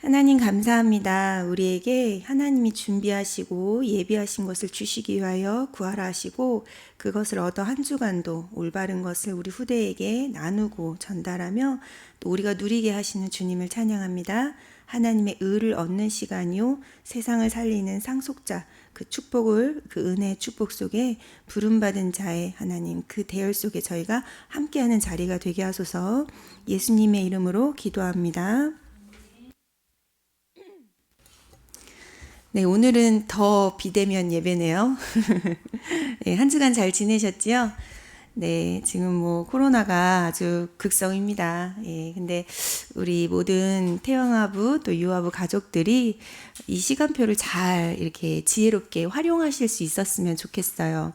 하나님 감사합니다. 우리에게 하나님이 준비하시고 예비하신 것을 주시기 위하여 구하라 하시고 그것을 얻어 한 주간도 올바른 것을 우리 후대에게 나누고 전달하며 또 우리가 누리게 하시는 주님을 찬양합니다. 하나님의 의를 얻는 시간이요 세상을 살리는 상속자 그 축복을 그 은혜의 축복 속에 부름받은 자의 하나님 그 대열 속에 저희가 함께하는 자리가 되게 하소서. 예수님의 이름으로 기도합니다. 네, 오늘은 더 비대면 예배네요. 네, 한 주간 잘 지내셨지요? 네, 지금 코로나가 아주 극성입니다. 예, 근데 우리 모든 태영아부 또 유아부 가족들이 이 시간표를 잘 이렇게 지혜롭게 활용하실 수 있었으면 좋겠어요.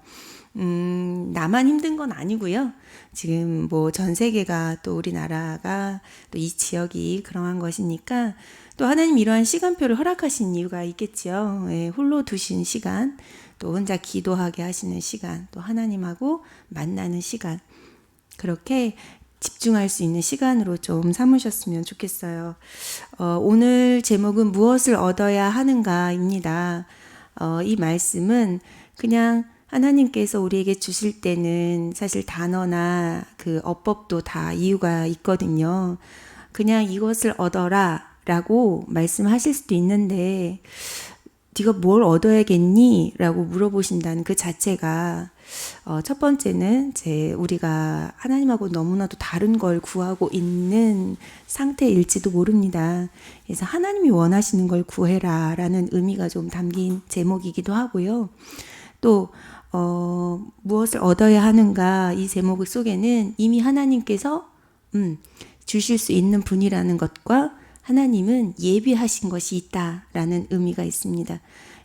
나만 힘든 건 아니고요. 지금 전 세계가 또 우리나라가 또 이 지역이 그러한 것이니까 또 하나님 이러한 시간표를 허락하신 이유가 있겠지요. 예, 홀로 두신 시간, 또 혼자 기도하게 하시는 시간, 또 하나님하고 만나는 시간, 그렇게 집중할 수 있는 시간으로 좀 삼으셨으면 좋겠어요. 오늘 제목은 무엇을 얻어야 하는가입니다. 이 말씀은 그냥 하나님께서 우리에게 주실 때는 사실 단어나 그 어법도 다 이유가 있거든요. 그냥 이것을 얻어라 라고 말씀하실 수도 있는데 네가 뭘 얻어야겠니? 라고 물어보신다는 그 자체가 첫 번째는 우리가 하나님하고 너무나도 다른 걸 구하고 있는 상태일지도 모릅니다. 그래서 하나님이 원하시는 걸 구해라 라는 의미가 좀 담긴 제목이기도 하고요. 또 무엇을 얻어야 하는가 이 제목 속에는 이미 하나님께서 주실 수 있는 분이라는 것과 하나님은 예비하신 것이 있다라는 의미가 있습니다.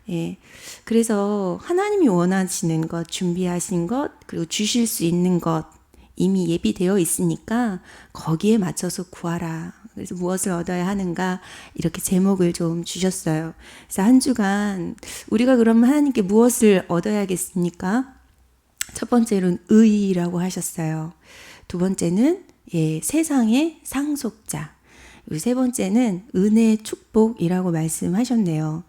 예, 그래서 하나님이 원하시는 것, 준비하신 것, 그리고 주실 수 있는 것 이미 예비되어 있으니까 거기에 맞춰서 구하라. 그래서 무엇을 얻어야 하는가 이렇게 제목을 좀 주셨어요. 그래서 한 주간 우리가 그러면 하나님께 무엇을 얻어야겠습니까? 첫 번째로는 의라고 하셨어요. 두 번째는 세상의 상속자. 세 번째는 은혜의 축복이라고 말씀하셨네요.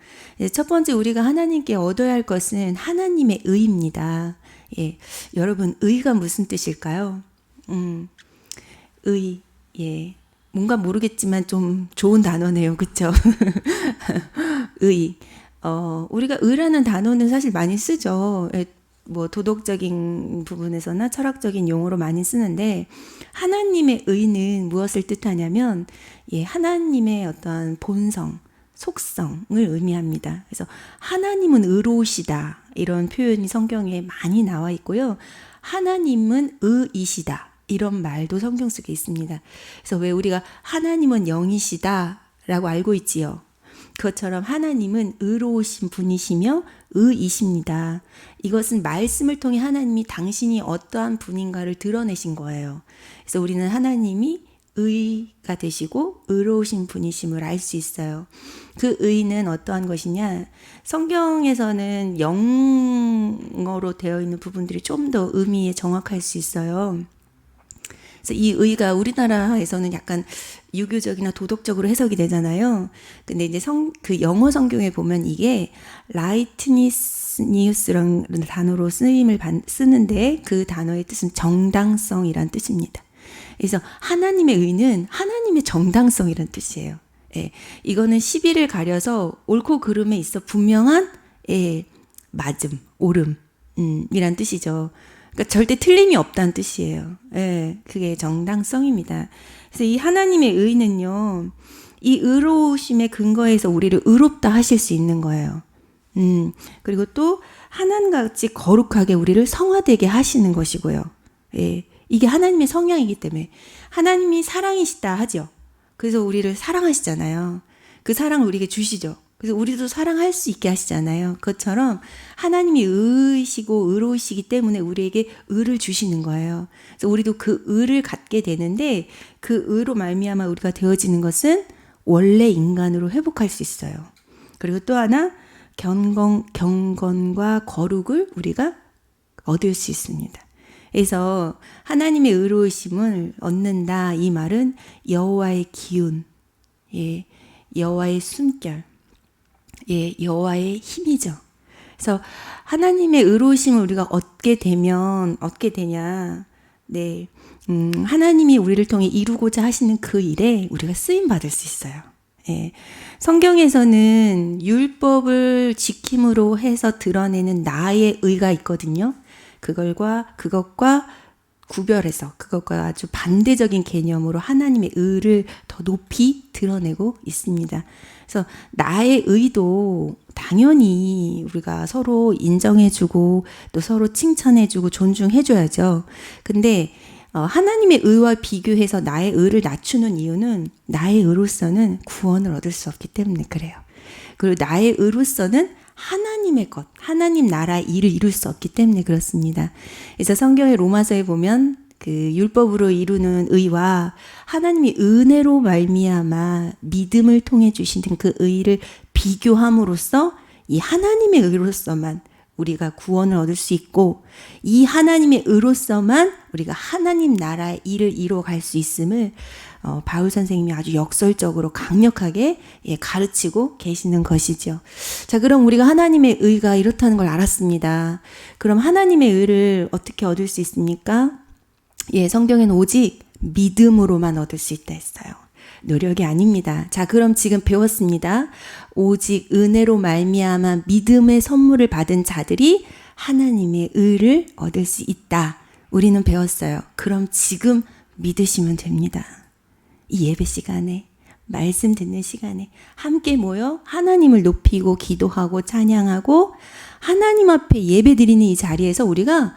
첫 번째 우리가 하나님께 얻어야 할 것은 하나님의 의입니다. 예, 여러분 의가 무슨 뜻일까요? 의, 뭔가 모르겠지만 좀 좋은 단어네요, 그렇죠? 의. 우리가 의라는 단어는 사실 많이 쓰죠. 도덕적인 부분에서나 철학적인 용어로 많이 쓰는데 하나님의 의는 무엇을 뜻하냐면 하나님의 어떤 본성, 속성을 의미합니다. 그래서 하나님은 의로우시다 이런 표현이 성경에 많이 나와 있고요. 하나님은 의이시다 이런 말도 성경 속에 있습니다. 그래서 왜 우리가 하나님은 영이시다 라고 알고 있지요. 그것처럼 하나님은 의로우신 분이시며 의이십니다. 이것은 말씀을 통해 하나님이 당신이 어떠한 분인가를 드러내신 거예요. 그래서 우리는 하나님이 의가 되시고 의로우신 분이심을 알 수 있어요. 그 의는 어떠한 것이냐? 성경에서는 영어로 되어 있는 부분들이 좀 더 의미에 정확할 수 있어요. 그래서 이 의가 우리나라에서는 약간 유교적이나 도덕적으로 해석이 되잖아요. 근데 이제 그 영어 성경에 보면 이게 righteous라는 단어로 쓰는데 그 단어의 뜻은 정당성이란 뜻입니다. 그래서 하나님의 의는 하나님의 정당성이란 뜻이에요. 예, 이거는 시비를 가려서 옳고 그름에 있어 분명한 맞음, 옳음 이란 뜻이죠. 그러니까 절대 틀림이 없다는 뜻이에요. 예, 그게 정당성입니다. 그래서 이 하나님의 의는요, 이 의로우심의 근거에서 우리를 의롭다 하실 수 있는 거예요. 그리고 또 하나님같이 거룩하게 우리를 성화되게 하시는 것이고요. 예, 이게 하나님의 성향이기 때문에 하나님이 사랑이시다 하죠. 그래서 우리를 사랑하시잖아요. 그 사랑을 우리에게 주시죠. 그래서 우리도 사랑할 수 있게 하시잖아요. 그것처럼 하나님이 의이시고 의로우시기 때문에 우리에게 의를 주시는 거예요. 그래서 우리도 그 의를 갖게 되는데 그 의로 말미암아 우리가 되어지는 것은 원래 인간으로 회복할 수 있어요. 그리고 또 하나 경건과 거룩을 우리가 얻을 수 있습니다. 그래서 하나님의 의로우심을 얻는다 이 말은 여호와의 기운, 여호와의 숨결, 예, 여호와의 힘이죠. 그래서 하나님의 의로우심을 우리가 얻게 되냐, 네, 하나님이 우리를 통해 이루고자 하시는 그 일에 우리가 쓰임 받을 수 있어요. 예, 성경에서는 율법을 지킴으로 해서 드러내는 나의 의가 있거든요. 그것과 구별해서 그것과 아주 반대적인 개념으로 하나님의 의를 더 높이 드러내고 있습니다. 그래서 나의 의도 당연히 우리가 서로 인정해주고 또 서로 칭찬해주고 존중해줘야죠. 근데 하나님의 의와 비교해서 나의 의를 낮추는 이유는 나의 의로서는 구원을 얻을 수 없기 때문에 그래요. 그리고 나의 의로서는 하나님의 것, 하나님 나라의 일을 이룰 수 없기 때문에 그렇습니다. 그래서 성경의 로마서에 보면 그 율법으로 이루는 의와 하나님이 은혜로 말미암아 믿음을 통해 주시는 그 의를 비교함으로써 이 하나님의 의로서만 우리가 구원을 얻을 수 있고 이 하나님의 의로서만 우리가 하나님 나라의 일을 이루어갈 수 있음을 바울 선생님이 아주 역설적으로 강력하게 가르치고 계시는 것이죠. 자, 그럼 우리가 하나님의 의가 이렇다는 걸 알았습니다. 그럼 하나님의 의를 어떻게 얻을 수 있습니까? 예, 성경에는 오직 믿음으로만 얻을 수 있다 했어요. 노력이 아닙니다. 자, 그럼 지금 배웠습니다. 오직 은혜로 말미암아 믿음의 선물을 받은 자들이 하나님의 의를 얻을 수 있다. 우리는 배웠어요. 그럼 지금 믿으시면 됩니다. 이 예배 시간에, 말씀 듣는 시간에 함께 모여 하나님을 높이고 기도하고 찬양하고 하나님 앞에 예배 드리는 이 자리에서 우리가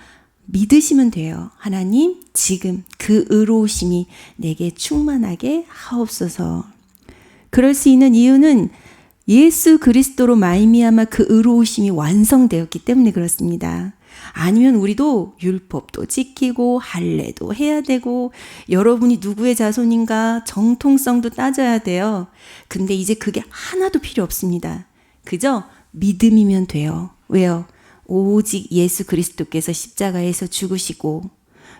믿으시면 돼요. 하나님, 지금 그 의로우심이 내게 충만하게 하옵소서. 그럴 수 있는 이유는 예수 그리스도로 말미암아 그 의로우심이 완성되었기 때문에 그렇습니다. 아니면 우리도 율법도 지키고 할례도 해야 되고 여러분이 누구의 자손인가 정통성도 따져야 돼요. 근데 이제 그게 하나도 필요 없습니다. 그저 믿음이면 돼요. 왜요? 오직 예수 그리스도께서 십자가에서 죽으시고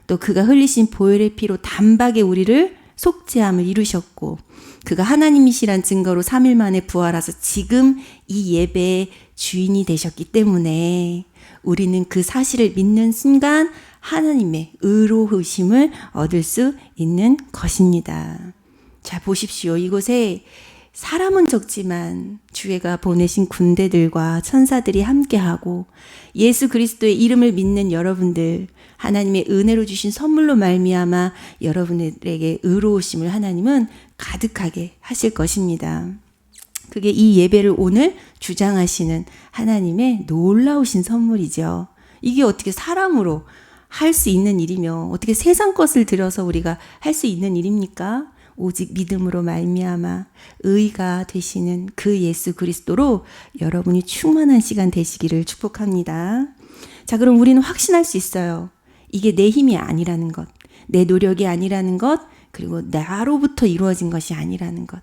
또 그가 흘리신 보혈의 피로 단박에 우리를 속죄함을 이루셨고 그가 하나님이시란 증거로 3일 만에 부활하셔서 지금 이 예배의 주인이 되셨기 때문에 우리는 그 사실을 믿는 순간 하나님의 의로우심을 얻을 수 있는 것입니다. 자, 보십시오. 이곳에 사람은 적지만 주가 보내신 군대들과 천사들이 함께하고 예수 그리스도의 이름을 믿는 여러분들, 하나님의 은혜로 주신 선물로 말미암아 여러분들에게 의로우심을 하나님은 가득하게 하실 것입니다. 그게 이 예배를 오늘 주장하시는 하나님의 놀라우신 선물이죠. 이게 어떻게 사람으로 할 수 있는 일이며 어떻게 세상 것을 들여서 우리가 할 수 있는 일입니까? 오직 믿음으로 말미암아 의가 되시는 그 예수 그리스도로 여러분이 충만한 시간 되시기를 축복합니다. 자, 그럼 우리는 확신할 수 있어요. 이게 내 힘이 아니라는 것, 내 노력이 아니라는 것, 그리고 나로부터 이루어진 것이 아니라는 것.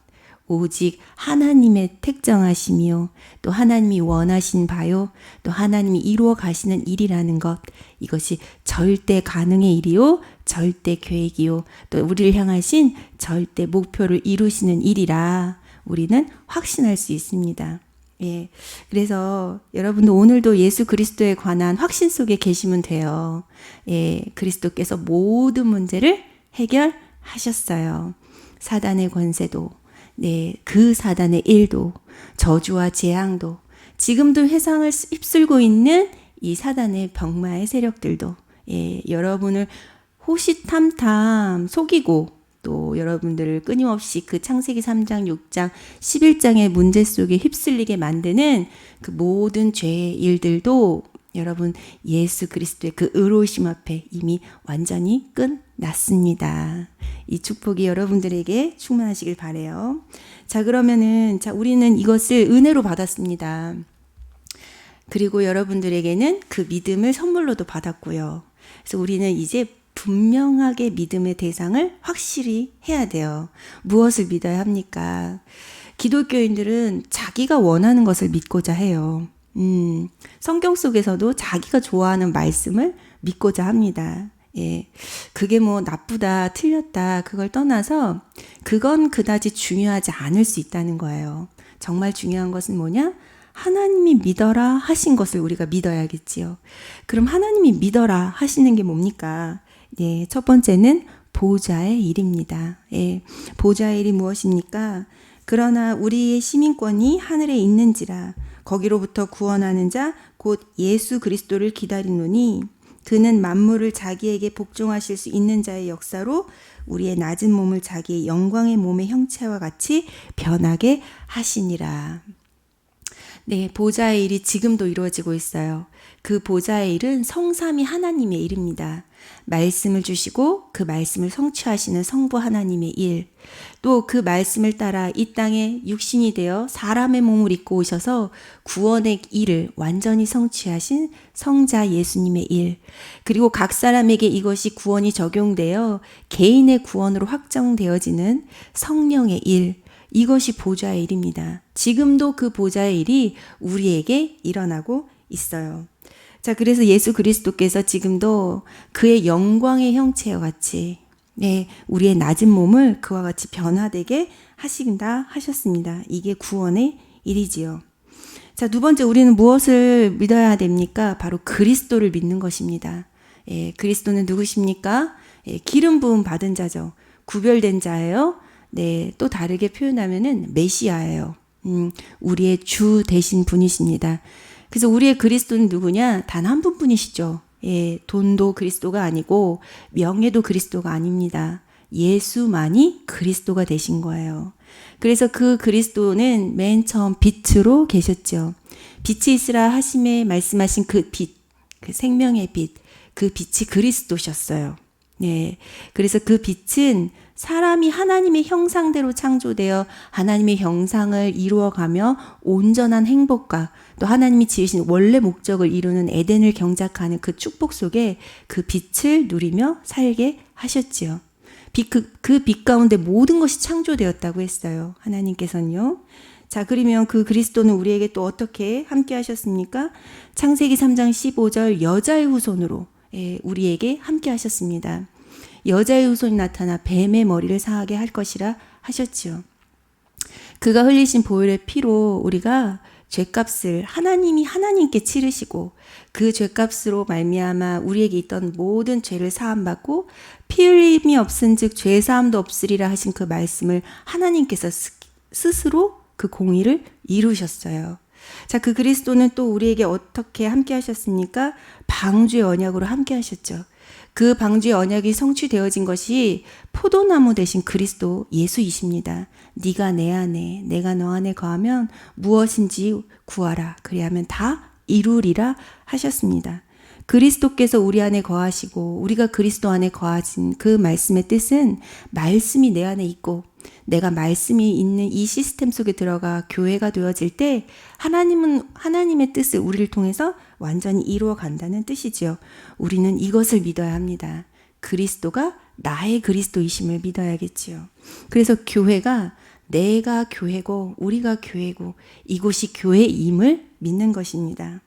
오직 하나님의 택정하심이요, 또 하나님이 원하신 바요, 또 하나님이 이루어 가시는 일이라는 것. 이것이 절대 가능의 일이요, 절대 계획이요, 또 우리를 향하신 절대 목표를 이루시는 일이라 우리는 확신할 수 있습니다. 예, 그래서 여러분도 오늘도 예수 그리스도에 관한 확신 속에 계시면 돼요. 예, 그리스도께서 모든 문제를 해결하셨어요. 사단의 권세도, 네, 그 사단의 일도, 저주와 재앙도, 지금도 회상을 휩쓸고 있는 이 사단의 병마의 세력들도, 예, 여러분을 호시탐탐 속이고 또 여러분들을 끊임없이 그 창세기 3장, 6장, 11장의 문제 속에 휩쓸리게 만드는 그 모든 죄의 일들도 여러분 예수 그리스도의 그 의로우심 앞에 이미 완전히 끝났습니다. 이 축복이 여러분들에게 충만하시길 바라요. 자, 그러면은 우리는 이것을 은혜로 받았습니다. 그리고 여러분들에게는 그 믿음을 선물로도 받았고요. 그래서 우리는 이제 분명하게 믿음의 대상을 확실히 해야 돼요. 무엇을 믿어야 합니까? 기독교인들은 자기가 원하는 것을 믿고자 해요. 성경 속에서도 자기가 좋아하는 말씀을 믿고자 합니다. 예, 그게 뭐 나쁘다, 틀렸다, 그걸 떠나서 그건 그다지 중요하지 않을 수 있다는 거예요. 정말 중요한 것은 뭐냐? 하나님이 믿어라 하신 것을 우리가 믿어야겠지요. 그럼 하나님이 믿어라 하시는 게 뭡니까? 예, 첫 번째는 보좌의 일입니다. 예, 보좌의 일이 무엇입니까? 그러나 우리의 시민권이 하늘에 있는지라 거기로부터 구원하는 자 곧 예수 그리스도를 기다리노니 그는 만물을 자기에게 복종하실 수 있는 자의 역사로 우리의 낮은 몸을 자기의 영광의 몸의 형체와 같이 변하게 하시니라. 네, 보좌의 일이 지금도 이루어지고 있어요. 그 보좌의 일은 성삼위 하나님의 일입니다. 말씀을 주시고 그 말씀을 성취하시는 성부 하나님의 일, 또 그 말씀을 따라 이 땅에 육신이 되어 사람의 몸을 입고 오셔서 구원의 일을 완전히 성취하신 성자 예수님의 일, 그리고 각 사람에게 이것이 구원이 적용되어 개인의 구원으로 확정되어지는 성령의 일, 이것이 보좌의 일입니다. 지금도 그 보좌의 일이 우리에게 일어나고 있어요. 자, 그래서 예수 그리스도께서 지금도 그의 영광의 형체와 같이 우리의 낮은 몸을 그와 같이 변화되게 하신다 하셨습니다. 이게 구원의 일이지요. 자, 두 번째 우리는 무엇을 믿어야 됩니까? 바로 그리스도를 믿는 것입니다. 그리스도는 누구십니까? 기름 부음 받은 자죠. 구별된 자예요. 또 다르게 표현하면은 메시아예요. 우리의 주 되신 분이십니다. 그래서 우리의 그리스도는 누구냐? 단 한 분뿐이시죠. 돈도 그리스도가 아니고 명예도 그리스도가 아닙니다. 예수만이 그리스도가 되신 거예요. 그래서 그 그리스도는 맨 처음 빛으로 계셨죠. 빛이 있으라 하심에 말씀하신 그 빛, 그 생명의 빛, 그 빛이 그리스도셨어요. 그래서 그 빛은 사람이 하나님의 형상대로 창조되어 하나님의 형상을 이루어가며 온전한 행복과 또 하나님이 지으신 원래 목적을 이루는 에덴을 경작하는 그 축복 속에 그 빛을 누리며 살게 하셨지요. 그 빛 가운데 모든 것이 창조되었다고 했어요. 하나님께서는요. 자, 그러면 그 그리스도는 우리에게 또 어떻게 함께 하셨습니까? 창세기 3장 15절 여자의 후손으로 우리에게 함께 하셨습니다. 여자의 후손이 나타나 뱀의 머리를 상하게 할 것이라 하셨지요. 그가 흘리신 보혈의 피로 우리가 죄값을 하나님이 하나님께 치르시고 그 죄값으로 말미암아 우리에게 있던 모든 죄를 사함받고 피 흘림이 없은즉 죄 사함도 없으리라 하신 그 말씀을 하나님께서 스스로 그 공의를 이루셨어요. 자, 그 그리스도는 또 우리에게 어떻게 함께 하셨습니까? 방주의 언약으로 함께 하셨죠. 그 방주의 언약이 성취되어진 것이 포도나무 대신 그리스도 예수이십니다. 네가 내 안에 내가 너 안에 거하면 무엇인지 구하라. 그리하면 다 이루리라 하셨습니다. 그리스도께서 우리 안에 거하시고 우리가 그리스도 안에 거하신 그 말씀의 뜻은 말씀이 내 안에 있고 내가 말씀이 있는 이 시스템 속에 들어가 교회가 되어질 때 하나님은 하나님의 뜻을 우리를 통해서 완전히 이루어 간다는 뜻이지요. 우리는 이것을 믿어야 합니다. 그리스도가 나의 그리스도이심을 믿어야겠지요. 그래서 교회가 내가 교회고 우리가 교회고 이곳이 교회임을 믿는 것입니다.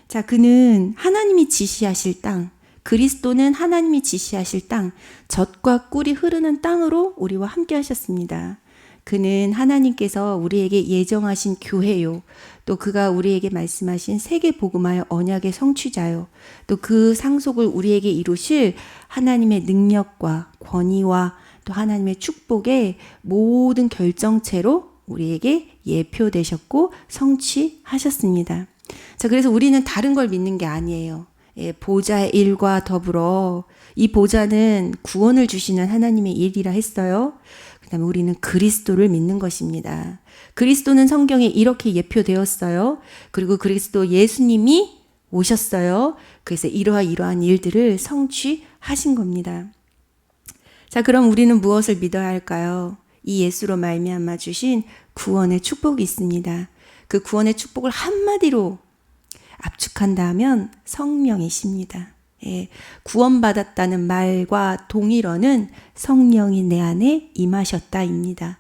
자, 그는 하나님이 지시하실 땅, 그리스도는 하나님이 지시하실 땅, 젖과 꿀이 흐르는 땅으로 우리와 함께 하셨습니다. 그는 하나님께서 우리에게 예정하신 교회요. 또 그가 우리에게 말씀하신 세계 복음화의 언약의 성취자요. 또 그 상속을 우리에게 이루실 하나님의 능력과 권위와 또 하나님의 축복의 모든 결정체로 우리에게 예표되셨고 성취하셨습니다. 자, 그래서 우리는 다른 걸 믿는 게 아니에요. 보좌의 일과 더불어 이 보좌는 구원을 주시는 하나님의 일이라 했어요. 그 다음에 우리는 그리스도를 믿는 것입니다. 그리스도는 성경에 이렇게 예표되었어요. 그리고 그리스도 예수님이 오셨어요. 그래서 이러한 일들을 성취하신 겁니다. 자, 그럼 우리는 무엇을 믿어야 할까요? 이 예수로 말미암아 주신 구원의 축복이 있습니다. 그 구원의 축복을 한마디로 압축한다면 성령이십니다. 구원받았다는 말과 동일어는 성령이 내 안에 임하셨다입니다.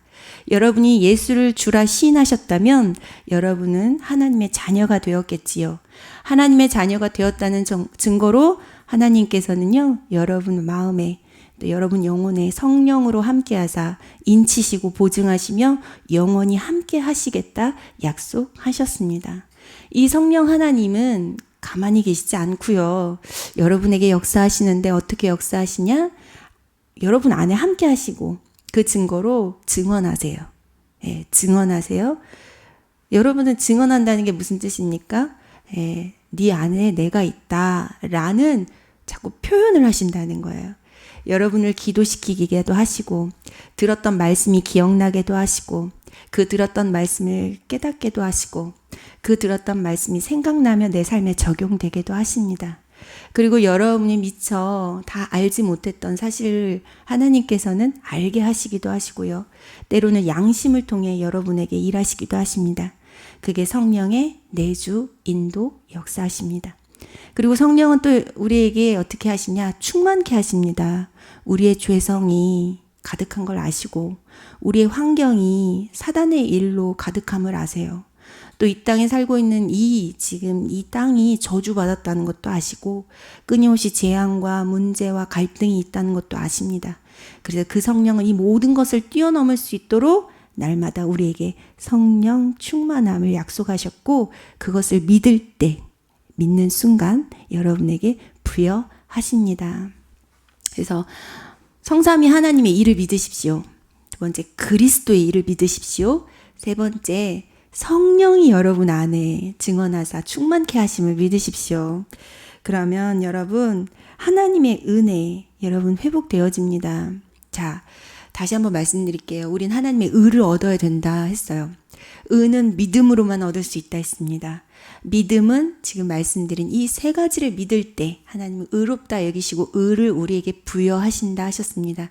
여러분이 예수를 주라 시인하셨다면 여러분은 하나님의 자녀가 되었겠지요. 하나님의 자녀가 되었다는 증거로 하나님께서는요, 여러분 마음에 또 여러분 영혼에 성령으로 함께하사 인치시고 보증하시며 영원히 함께 하시겠다 약속하셨습니다. 이 성령 하나님은 가만히 계시지 않고요. 여러분에게 역사하시는데 어떻게 역사하시냐? 여러분 안에 함께 하시고 그 증거로 증언하세요. 예, 증언하세요. 여러분은 증언한다는 게 무슨 뜻입니까? 예, 네 안에 내가 있다라는 자꾸 표현을 하신다는 거예요. 여러분을 기도시키기도 하시고 들었던 말씀이 기억나게도 하시고 그 들었던 말씀을 깨닫게도 하시고 그 들었던 말씀이 생각나며 내 삶에 적용되게도 하십니다. 그리고 여러분이 미처 다 알지 못했던 사실을 하나님께서는 알게 하시기도 하시고요. 때로는 양심을 통해 여러분에게 일하시기도 하십니다. 그게 성령의 내주, 인도, 역사하십니다. 그리고 성령은 또 우리에게 어떻게 하시냐? 충만케 하십니다. 우리의 죄성이 가득한 걸 아시고 우리의 환경이 사단의 일로 가득함을 아세요. 또 이 땅에 살고 있는 지금 이 땅이 저주받았다는 것도 아시고 끊임없이 재앙과 문제와 갈등이 있다는 것도 아십니다. 그래서 그 성령은 이 모든 것을 뛰어넘을 수 있도록 날마다 우리에게 성령 충만함을 약속하셨고 그것을 믿는 순간 여러분에게 부여하십니다. 그래서 성삼위 하나님의 일을 믿으십시오. 두 번째, 그리스도의 일을 믿으십시오. 세 번째, 성령이 여러분 안에 증언하사 충만케 하심을 믿으십시오. 그러면 여러분 하나님의 은혜 여러분 회복되어집니다. 자, 다시 한번 말씀드릴게요. 우린 하나님의 의를 얻어야 된다 했어요. 의는 믿음으로만 얻을 수 있다 했습니다. 믿음은 지금 말씀드린 이 세 가지를 믿을 때 하나님은 의롭다 여기시고 의를 우리에게 부여하신다 하셨습니다.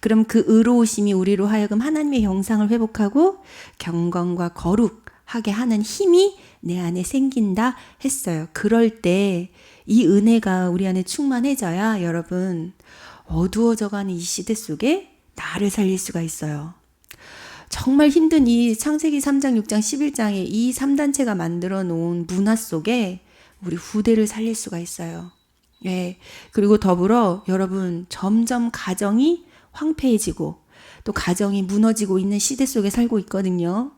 그럼 그 의로우심이 우리로 하여금 하나님의 형상을 회복하고 경건과 거룩하게 하는 힘이 내 안에 생긴다 했어요. 그럴 때 이 은혜가 우리 안에 충만해져야 여러분 어두워져가는 이 시대 속에 나를 살릴 수가 있어요. 정말 힘든 이 창세기 3장, 6장, 11장에 이 3단체가 만들어 놓은 문화 속에 우리 후대를 살릴 수가 있어요. 예. 그리고 더불어 여러분 점점 가정이 황폐해지고 또 가정이 무너지고 있는 시대 속에 살고 있거든요.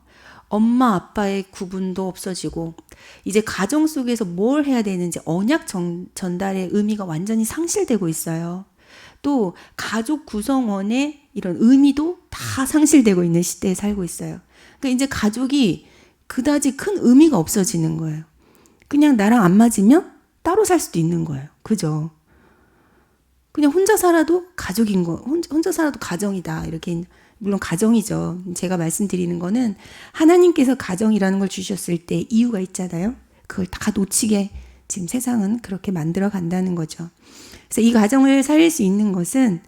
엄마 아빠의 구분도 없어지고 이제 가정 속에서 뭘 해야 되는지 언약 전달의 의미가 완전히 상실되고 있어요. 또 가족 구성원의 이런 의미도 다 상실되고 있는 시대에 살고 있어요. 그러니까 이제 가족이 그다지 큰 의미가 없어지는 거예요. 그냥 나랑 안 맞으면 따로 살 수도 있는 거예요. 그죠? 그냥 혼자 살아도 가족인 거, 혼자 살아도 가정이다. 이렇게, 물론 가정이죠. 제가 말씀드리는 거는 하나님께서 가정이라는 걸 주셨을 때 이유가 있잖아요. 그걸 다 놓치게 지금 세상은 그렇게 만들어 간다는 거죠. 그래서 이 가정을 살릴 수 있는 것은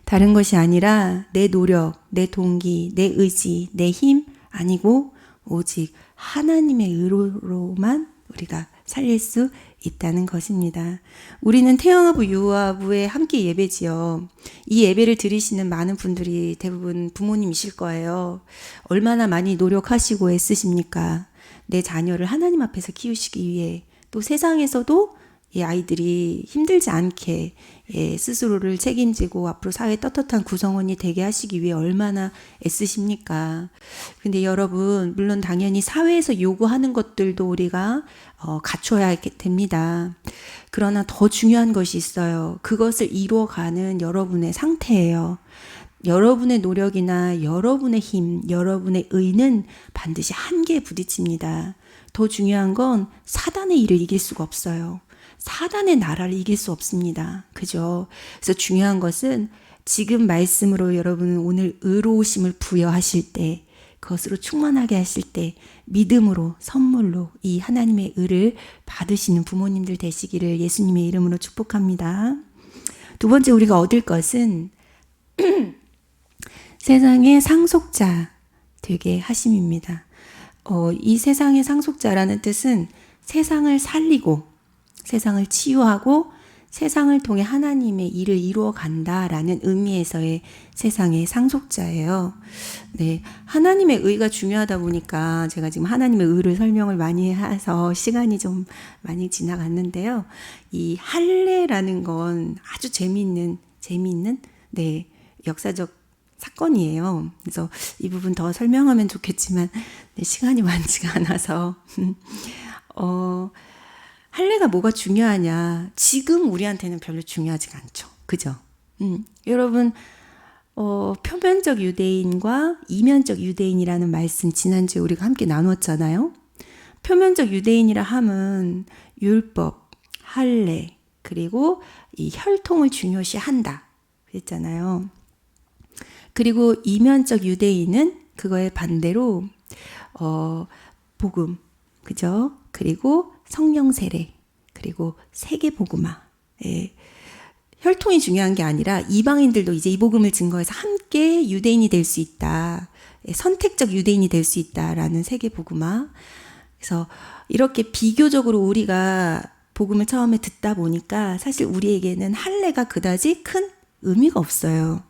다른 것이 아니라 내 노력, 내 동기, 내 의지, 내 힘 아니고 오직 하나님의 의로만 우리가 살릴 수 있다는 것입니다. 우리는 태영아부, 유아부에 함께 예배지요. 이 예배를 들으시는 많은 분들이 대부분 부모님이실 거예요. 얼마나 많이 노력하시고 애쓰십니까? 내 자녀를 하나님 앞에서 키우시기 위해 또 세상에서도 이 아이들이 힘들지 않게 스스로를 책임지고 앞으로 사회 떳떳한 구성원이 되게 하시기 위해 얼마나 애쓰십니까? 근데 여러분, 물론 당연히 사회에서 요구하는 것들도 우리가 갖춰야 됩니다. 그러나 더 중요한 것이 있어요. 그것을 이루어가는 여러분의 상태예요. 여러분의 노력이나 여러분의 힘, 여러분의 의는 반드시 한계에 부딪힙니다. 더 중요한 건 사단의 일을 이길 수가 없어요. 사단의 나라를 이길 수 없습니다. 그죠? 그래서 중요한 것은 지금 말씀으로 여러분은 오늘 의로우심을 부여하실 때, 그것으로 충만하게 하실 때 믿음으로 선물로 이 하나님의 의를 받으시는 부모님들 되시기를 예수님의 이름으로 축복합니다. 두 번째 우리가 얻을 것은 세상의 상속자 되게 하심입니다. 이 세상의 상속자라는 뜻은 세상을 살리고 세상을 치유하고 세상을 통해 하나님의 일을 이루어 간다라는 의미에서의 세상의 상속자예요. 네, 하나님의 의가 중요하다 보니까 제가 지금 하나님의 의를 설명을 많이 해서 시간이 좀 많이 지나갔는데요. 이 할례라는 건 아주 재미있는 네, 역사적 사건이에요. 그래서 이 부분 더 설명하면 좋겠지만 네, 시간이 많지가 않아서 할례가 뭐가 중요하냐? 지금 우리한테는 별로 중요하지가 않죠. 그죠? 여러분, 표면적 유대인과 이면적 유대인이라는 말씀 지난주에 우리가 함께 나눴잖아요. 표면적 유대인이라 함은 율법, 할례, 그리고 이 혈통을 중요시한다. 그랬잖아요. 그리고 이면적 유대인은 그거에 반대로 복음, 그죠? 그리고 성령 세례, 그리고 세계복음화. 예. 혈통이 중요한 게 아니라 이방인들도 이제 이 복음을 증거해서 함께 유대인이 될 수 있다. 예. 선택적 유대인이 될 수 있다라는 세계복음화. 그래서 이렇게 비교적으로 우리가 복음을 처음에 듣다 보니까 사실 우리에게는 할례가 그다지 큰 의미가 없어요.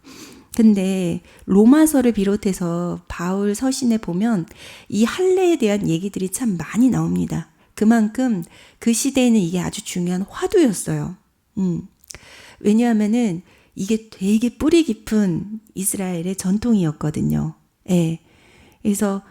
근데 로마서를 비롯해서 바울 서신에 보면 이 할례에 대한 얘기들이 참 많이 나옵니다. 그만큼 그 시대에는 이게 아주 중요한 화두였어요. 왜냐하면은 이게 되게 뿌리 깊은 이스라엘의 전통이었거든요. 예. 그래서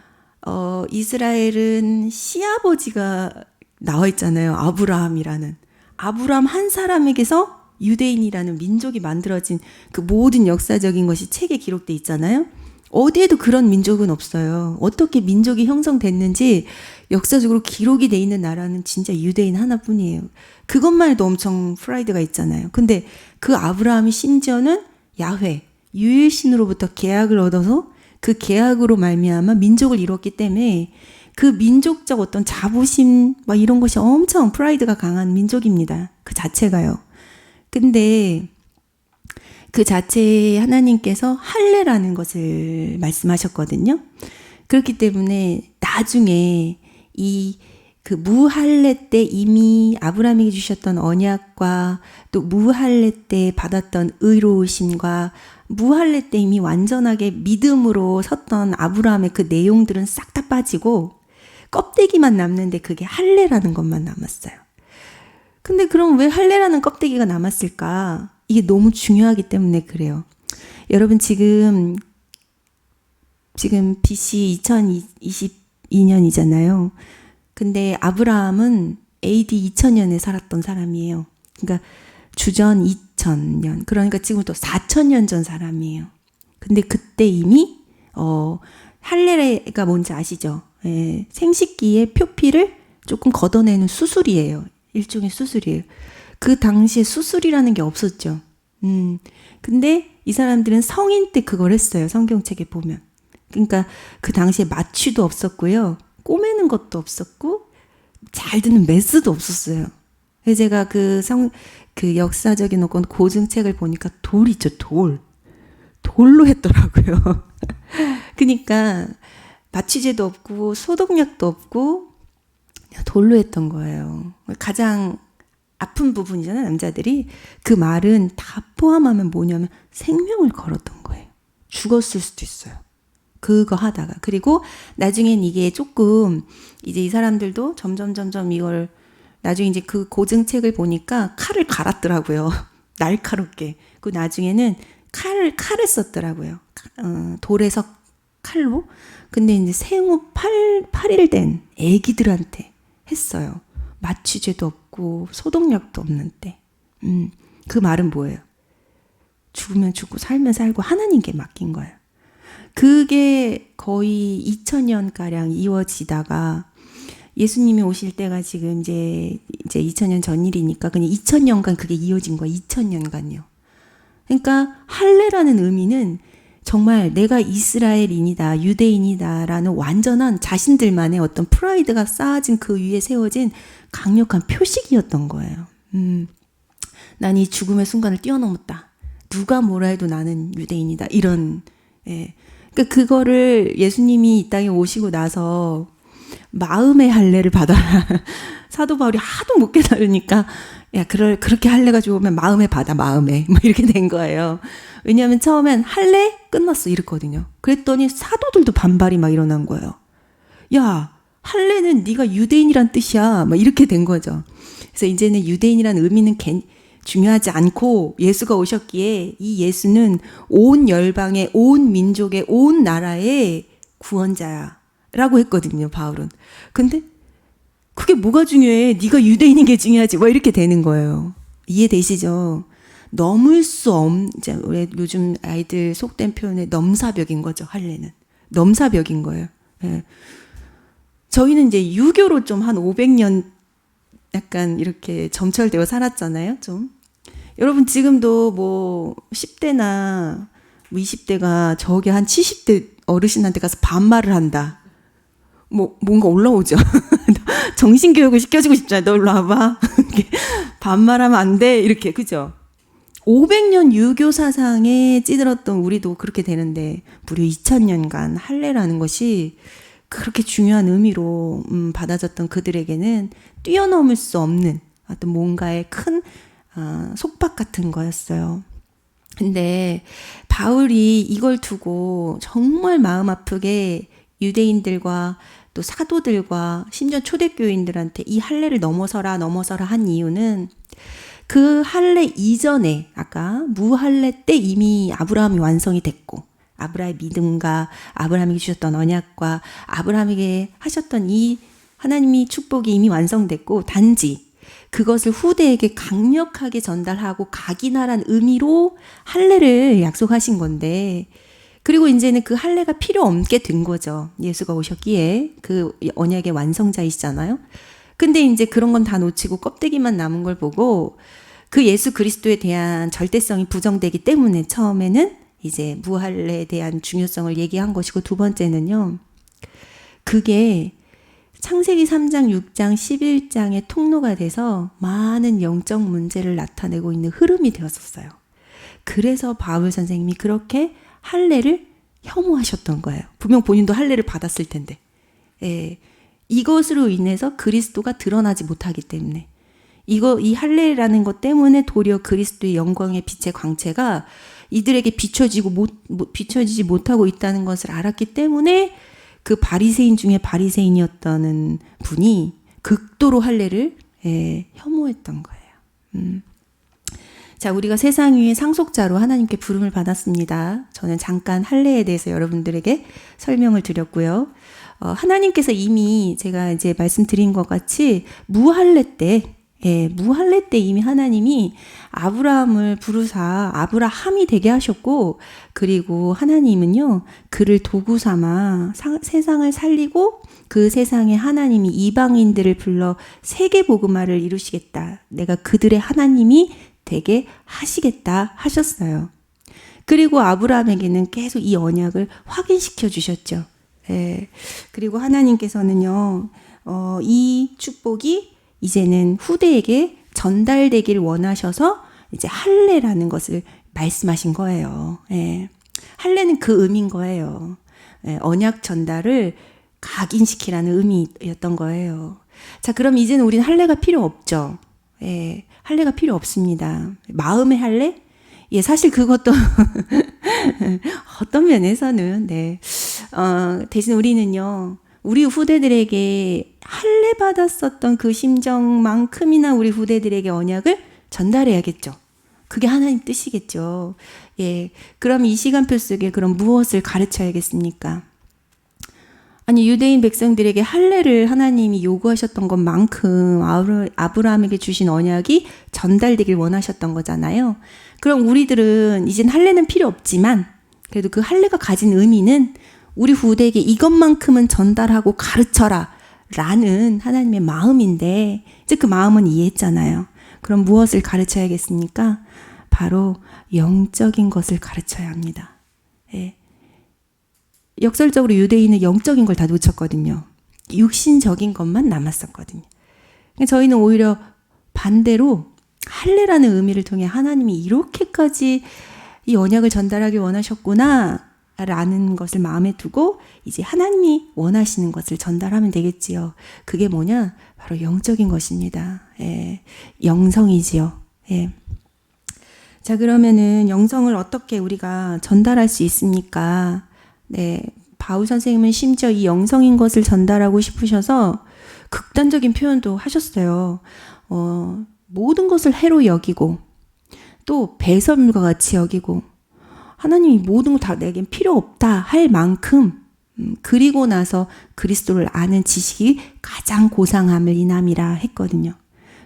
이스라엘은 시아버지가 나와 있잖아요. 아브라함이라는. 아브라함 한 사람에게서 유대인이라는 민족이 만들어진 그 모든 역사적인 것이 책에 기록돼 있잖아요. 어디에도 그런 민족은 없어요. 어떻게 민족이 형성됐는지 역사적으로 기록이 돼 있는 나라는 진짜 유대인 하나뿐이에요. 그것만 해도 엄청 프라이드가 있잖아요. 근데 그 아브라함이 심지어는 야훼, 유일신으로부터 계약을 얻어서 그 계약으로 말미암아 민족을 이뤘기 때문에 그 민족적 어떤 자부심 막 이런 것이 엄청 프라이드가 강한 민족입니다. 그 자체가요. 근데 그 자체에 하나님께서 할례라는 것을 말씀하셨거든요. 그렇기 때문에 나중에 이 그 무할례 때 이미 아브라함에게 주셨던 언약과 또 무할례 때 받았던 의로우심과 무할례 때 이미 완전하게 믿음으로 섰던 아브라함의 그 내용들은 싹 다 빠지고 껍데기만 남는데 그게 할례라는 것만 남았어요. 근데 그럼 왜 할례라는 껍데기가 남았을까? 이게 너무 중요하기 때문에 그래요. 여러분 지금 BC 2022년이잖아요. 근데 아브라함은 AD 2000년에 살았던 사람이에요. 그러니까 주전 2000년. 그러니까 지금부터 4000년 전 사람이에요. 근데 그때 이미 할례가 뭔지 아시죠? 예, 생식기의 표피를 조금 걷어내는 수술이에요. 일종의 수술이에요. 그 당시에 수술이라는 게 없었죠. 근데 이 사람들은 성인 때 그걸 했어요. 성경책에 보면. 그러니까 그 당시에 마취도 없었고요. 꼬매는 것도 없었고, 잘 듣는 메스도 없었어요. 그래서 제가 그 역사적인 어떤 고증책을 보니까 돌이죠, 돌. 돌로 했더라고요. 그러니까 마취제도 없고, 소독약도 없고, 돌로 했던 거예요. 가장 아픈 부분이잖아요, 남자들이. 그 말은 다 포함하면 뭐냐면 생명을 걸었던 거예요. 죽었을 수도 있어요. 그거 하다가. 그리고 나중엔 이게 조금 이제 이 사람들도 점점 이걸 나중에 이제 그 고증책을 보니까 칼을 갈았더라고요. 날카롭게. 그 나중에는 칼을 썼더라고요. 돌에서 칼로. 근데 이제 생후 8일 된 애기들한테 했어요. 마취제도 없고 소독약도 없는 때. 그 말은 뭐예요? 죽으면 죽고 살면 살고 하나님께 맡긴 거예요. 그게 거의 2000년가량 이어지다가 예수님이 오실 때가 지금 이제 2000년 전 일이니까 그냥 2000년간 그게 이어진 거예요. 2000년간요. 그러니까 할례라는 의미는 정말 내가 이스라엘인이다, 유대인이다라는 완전한 자신들만의 어떤 프라이드가 쌓아진 그 위에 세워진 강력한 표식이었던 거예요. 난 이 죽음의 순간을 뛰어넘었다. 누가 뭐라 해도 나는 유대인이다. 이런, 예. 그러니까 그거를 예수님이 이 땅에 오시고 나서 마음의 할례를 받아라. 사도 바울이 하도 못 깨달으니까 야, 그렇게 할례가 좋으면 마음에 받아, 마음에. 뭐 이렇게 된 거예요. 왜냐하면 처음엔 할례 끝났어 이랬거든요. 그랬더니 사도들도 반발이 막 일어난 거예요. 야, 할례는 네가 유대인이란 뜻이야. 막 이렇게 된 거죠. 그래서 이제는 유대인이란 의미는 중요하지 않고 예수가 오셨기에 이 예수는 온 열방의, 온 민족의, 온 나라의 구원자야라고 했거든요, 바울은. 근데 그게 뭐가 중요해? 네가 유대인인 게 중요하지. 뭐 이렇게 되는 거예요. 이해되시죠? 넘을 수 이제 우리 요즘 아이들 속된 표현에 넘사벽인 거죠, 할례는. 넘사벽인 거예요. 예. 저희는 이제 유교로 좀 한 500년 약간 이렇게 점철되어 살았잖아요, 좀. 여러분 지금도 뭐 10대나 20대가 저기 한 70대 어르신한테 가서 반말을 한다. 뭔가 올라오죠. 정신교육을 시켜주고 싶잖아요. 너 일로 와봐. 반말하면 안 돼. 이렇게, 그죠? 500년 유교 사상에 찌들었던 우리도 그렇게 되는데, 무려 2000년간 할례라는 것이 그렇게 중요한 의미로 받아졌던 그들에게는 뛰어넘을 수 없는 어떤 뭔가의 큰 속박 같은 거였어요. 근데 바울이 이걸 두고 정말 마음 아프게 유대인들과 또 사도들과 심지어 초대교인들한테 이 할례를 넘어서라 한 이유는 그 할례 이전에 아까 무할례 때 이미 아브라함이 완성이 됐고 아브라함의 믿음과 아브라함에게 주셨던 언약과 아브라함에게 하셨던 이 하나님이 축복이 이미 완성됐고 단지 그것을 후대에게 강력하게 전달하고 각인하라는 의미로 할례를 약속하신 건데 그리고 이제는 그 할례가 필요 없게 된 거죠. 예수가 오셨기에 그 언약의 완성자이시잖아요. 근데 이제 그런 건 다 놓치고 껍데기만 남은 걸 보고 그 예수 그리스도에 대한 절대성이 부정되기 때문에 처음에는 이제 무할례에 대한 중요성을 얘기한 것이고 두 번째는요. 그게 창세기 3장, 6장, 11장의 통로가 돼서 많은 영적 문제를 나타내고 있는 흐름이 되었었어요. 그래서 바울 선생님이 그렇게 할례를 혐오하셨던 거예요. 분명 본인도 할례를 받았을 텐데. 예, 이것으로 인해서 그리스도가 드러나지 못하기 때문에 이 할례라는 것 때문에 도리어 그리스도의 영광의 빛의 광채가 이들에게 비춰지지 못하고 있다는 것을 알았기 때문에 그 바리새인 중에 바리새인이었다는 분이 극도로 할례를 혐오했던 거예요. 자, 우리가 세상 위의 상속자로 하나님께 부름을 받았습니다. 저는 잠깐 할례에 대해서 여러분들에게 설명을 드렸고요. 하나님께서 이미 제가 이제 말씀드린 것 같이 무할례 때 이미 하나님이 아브라함을 부르사 아브라함이 되게 하셨고 그리고 하나님은요 그를 도구 삼아 세상을 살리고 그 세상에 하나님이 이방인들을 불러 세계 복음화를 이루시겠다. 내가 그들의 하나님이 되게 하시겠다 하셨어요. 그리고 아브라함에게는 계속 이 언약을 확인시켜 주셨죠. 그리고 하나님께서는요 이 축복이 이제는 후대에게 전달되길 원하셔서 이제 할례라는 것을 말씀하신 거예요. 할례는 그 의미인 거예요. 언약 전달을 각인시키라는 의미였던 거예요. 자, 그럼 이제는 우리는 할례가 필요 없죠. 할례가 필요 없습니다. 마음의 할례? 사실 그것도 어떤 면에서는 대신 우리는요. 우리 후대들에게 할례 받았었던 그 심정만큼이나 우리 후대들에게 언약을 전달해야겠죠. 그게 하나님 뜻이겠죠. 그럼 이 시간표 속에 그럼 무엇을 가르쳐야겠습니까? 아니 유대인 백성들에게 할례를 하나님이 요구하셨던 것만큼 아브라함에게 주신 언약이 전달되길 원하셨던 거잖아요. 그럼 우리들은 이젠 할례는 필요 없지만 그래도 그 할례가 가진 의미는 우리 후대에게 이것만큼은 전달하고 가르쳐라 라는 하나님의 마음인데 이제 그 마음은 이해했잖아요. 그럼 무엇을 가르쳐야겠습니까? 바로 영적인 것을 가르쳐야 합니다. 역설적으로 유대인은 영적인 걸 다 놓쳤거든요. 육신적인 것만 남았었거든요. 저희는 오히려 반대로 할례라는 의미를 통해 하나님이 이렇게까지 이 언약을 전달하기 원하셨구나 라는 것을 마음에 두고 이제 하나님이 원하시는 것을 전달하면 되겠지요. 그게 뭐냐? 바로 영적인 것입니다. 예, 영성이지요. 예. 자, 그러면은 영성을 어떻게 우리가 전달할 수 있습니까? 네, 바울 선생님은 심지어 이 영성인 것을 전달하고 싶으셔서 극단적인 표현도 하셨어요. 모든 것을 해로 여기고 또 배설물과 같이 여기고 하나님이 모든 걸 다 내겐 필요 없다 할 만큼 그리고 나서 그리스도를 아는 지식이 가장 고상함을 인함이라 했거든요.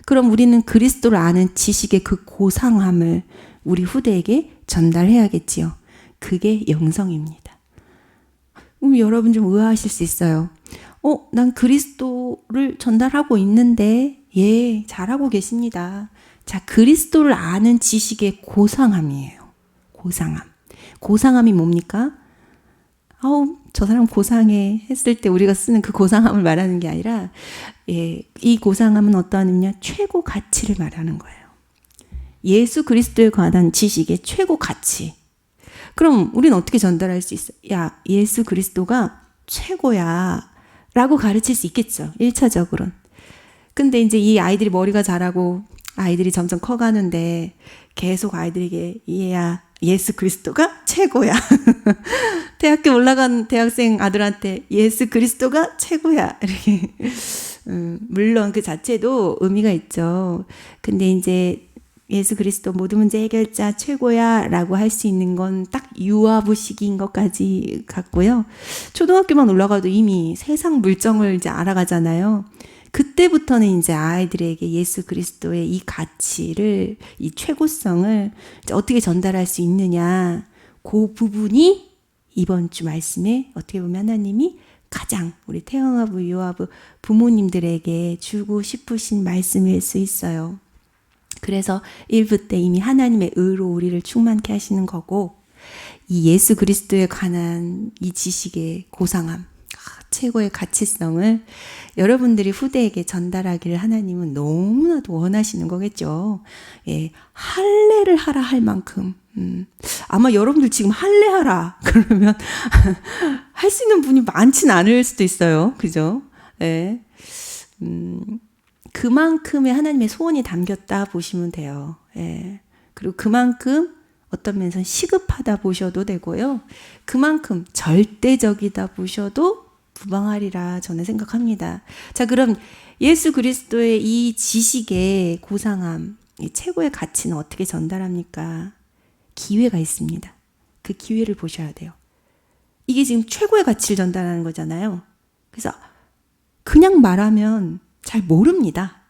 그럼 우리는 그리스도를 아는 지식의 그 고상함을 우리 후대에게 전달해야겠지요. 그게 영성입니다. 여러분 좀 의아하실 수 있어요. 난 그리스도를 전달하고 있는데, 예, 잘하고 계십니다. 자, 그리스도를 아는 지식의 고상함이에요. 고상함. 고상함이 뭡니까? 저 사람 고상해 했을 때 우리가 쓰는 그 고상함을 말하는 게 아니라, 예, 이 고상함은 어떠하느냐? 최고 가치를 말하는 거예요. 예수 그리스도에 관한 지식의 최고 가치. 그럼 우리는 어떻게 전달할 수 있어요? 야, 예수 그리스도가 최고야 라고 가르칠 수 있겠죠. 1차적으로는. 근데 이제 이 아이들이 머리가 자라고 아이들이 점점 커가는데 계속 아이들에게 얘야 예수 그리스도가 최고야. 대학교 올라간 대학생 아들한테 예수 그리스도가 최고야. 이렇게. 물론 그 자체도 의미가 있죠. 근데 이제 예수 그리스도 모든 문제 해결자 최고야 라고 할 수 있는 건 딱 유아부 시기인 것까지 같고요. 초등학교만 올라가도 이미 세상 물정을 이제 알아가잖아요. 그때부터는 이제 아이들에게 예수 그리스도의 이 가치를, 이 최고성을 이제 어떻게 전달할 수 있느냐. 그 부분이 이번 주 말씀에 어떻게 보면 하나님이 가장 우리 태영아부, 요아부 부모님들에게 주고 싶으신 말씀일 수 있어요. 그래서 1부 때 이미 하나님의 의로 우리를 충만케 하시는 거고, 이 예수 그리스도에 관한 이 지식의 고상함, 최고의 가치성을 여러분들이 후대에게 전달하기를 하나님은 너무나도 원하시는 거겠죠. 예, 할례를 하라 할 만큼. 아마 여러분들 지금 할례하라 그러면 할 수 있는 분이 많진 않을 수도 있어요. 그죠? 예. 그만큼의 하나님의 소원이 담겼다 보시면 돼요. 예. 그리고 그만큼 어떤 면에서는 시급하다 보셔도 되고요. 그만큼 절대적이다 보셔도 무방하리라 저는 생각합니다. 자, 그럼 예수 그리스도의 이 지식의 고상함, 이 최고의 가치는 어떻게 전달합니까? 기회가 있습니다. 그 기회를 보셔야 돼요. 이게 지금 최고의 가치를 전달하는 거잖아요. 그래서 그냥 말하면 잘 모릅니다.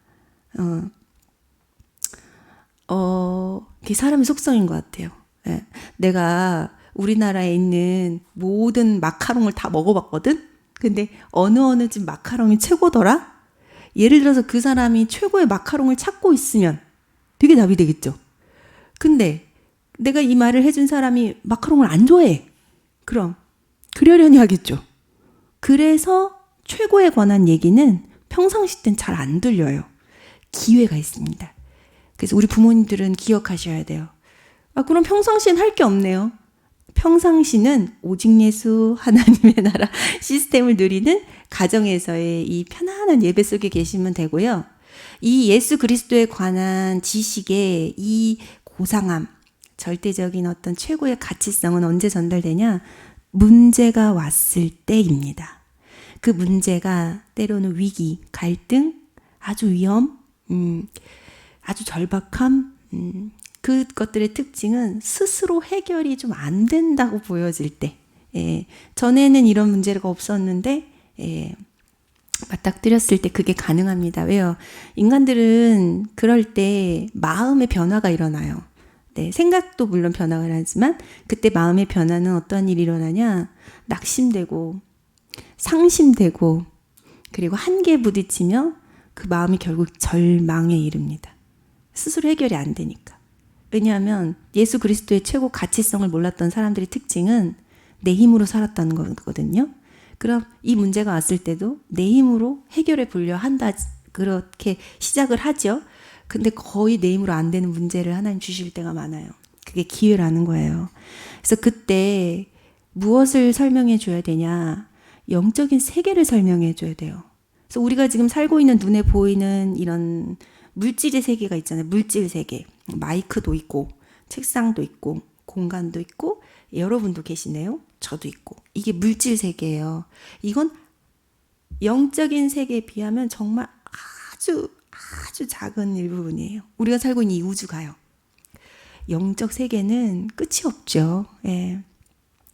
그게 사람의 속성인 것 같아요. 예. 내가 우리나라에 있는 모든 마카롱을 다 먹어봤거든? 근데 어느 집 마카롱이 최고더라? 예를 들어서 그 사람이 최고의 마카롱을 찾고 있으면 되게 답이 되겠죠. 근데 내가 이 말을 해준 사람이 마카롱을 안 좋아해. 그럼 그러려니 하겠죠. 그래서 최고에 관한 얘기는 평상시 땐 잘 안 들려요. 기회가 있습니다. 그래서 우리 부모님들은 기억하셔야 돼요. 그럼 평상시엔 할 게 없네요. 평상시는 오직 예수 하나님의 나라 시스템을 누리는 가정에서의 이 편안한 예배 속에 계시면 되고요. 이 예수 그리스도에 관한 지식의 이 고상함, 절대적인 어떤 최고의 가치성은 언제 전달되냐? 문제가 왔을 때입니다. 그 문제가 때로는 위기, 갈등, 아주 위험, 아주 절박함, 그것들의 특징은 스스로 해결이 좀 안 된다고 보여질 때, 예, 전에는 이런 문제가 없었는데, 예, 맞닥뜨렸을 때 그게 가능합니다. 왜요? 인간들은 그럴 때 마음의 변화가 일어나요. 네, 생각도 물론 변화가 일어나지만 그때 마음의 변화는 어떤 일이 일어나냐? 낙심되고 상심되고 그리고 한계에 부딪히며 그 마음이 결국 절망에 이릅니다. 스스로 해결이 안 되니까. 왜냐하면 예수 그리스도의 최고 가치성을 몰랐던 사람들의 특징은 내 힘으로 살았다는 거거든요. 그럼 이 문제가 왔을 때도 내 힘으로 해결해 보려 한다. 그렇게 시작을 하죠. 근데 거의 내 힘으로 안 되는 문제를 하나님 주실 때가 많아요. 그게 기회라는 거예요. 그래서 그때 무엇을 설명해 줘야 되냐? 영적인 세계를 설명해 줘야 돼요. 그래서 우리가 지금 살고 있는 눈에 보이는 이런 물질의 세계가 있잖아요. 물질 세계. 마이크도 있고, 책상도 있고, 공간도 있고, 여러분도 계시네요. 저도 있고. 이게 물질 세계예요. 이건 영적인 세계에 비하면 정말 아주 작은 일부분이에요. 우리가 살고 있는 이 우주가요. 영적 세계는 끝이 없죠. 예.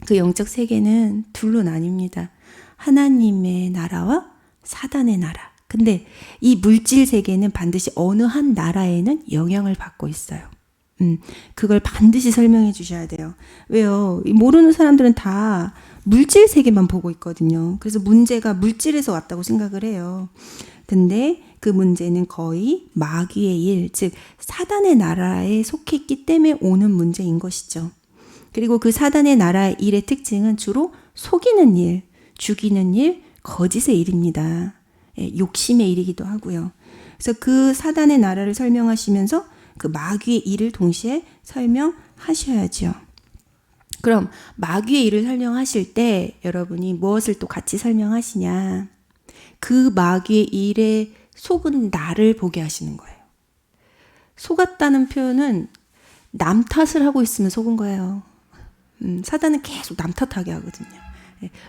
그 영적 세계는 둘로 나뉩니다. 하나님의 나라와 사단의 나라. 근데 이 물질 세계는 반드시 어느 한 나라에는 영향을 받고 있어요. 그걸 반드시 설명해 주셔야 돼요. 왜요? 모르는 사람들은 다 물질 세계만 보고 있거든요. 그래서 문제가 물질에서 왔다고 생각을 해요. 근데 그 문제는 거의 마귀의 일, 즉 사단의 나라에 속해 있기 때문에 오는 문제인 것이죠. 그리고 그 사단의 나라의 일의 특징은 주로 속이는 일, 죽이는 일, 거짓의 일입니다. 욕심의 일이기도 하고요. 그래서 그 사단의 나라를 설명하시면서 그 마귀의 일을 동시에 설명하셔야죠. 그럼 마귀의 일을 설명하실 때 여러분이 무엇을 또 같이 설명하시냐? 그 마귀의 일에 속은 나를 보게 하시는 거예요. 속았다는 표현은 남 탓을 하고 있으면 속은 거예요. 사단은 계속 남 탓하게 하거든요.